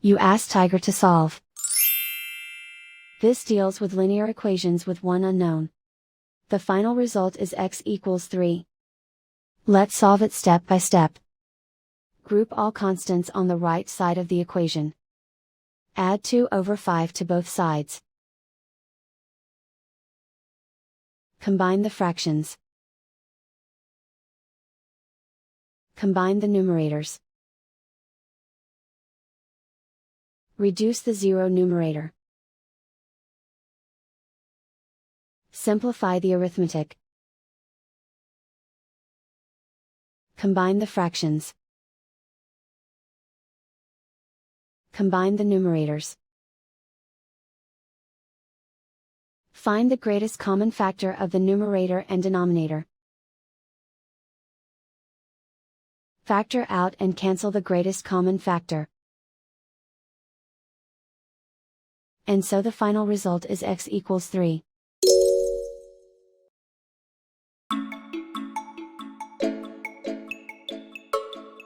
You ask Tiger to solve. This deals with linear equations with one unknown. The final result is x equals 3. Let's solve it step by step. Group all constants on the right side of the equation. Add 2/5 to both sides. Combine the fractions. Combine the numerators. Reduce the zero numerator. Simplify the arithmetic. Combine the fractions. Combine the numerators. Find the greatest common factor of the numerator and denominator. Factor out and cancel the greatest common factor. And so the final result is x equals 3.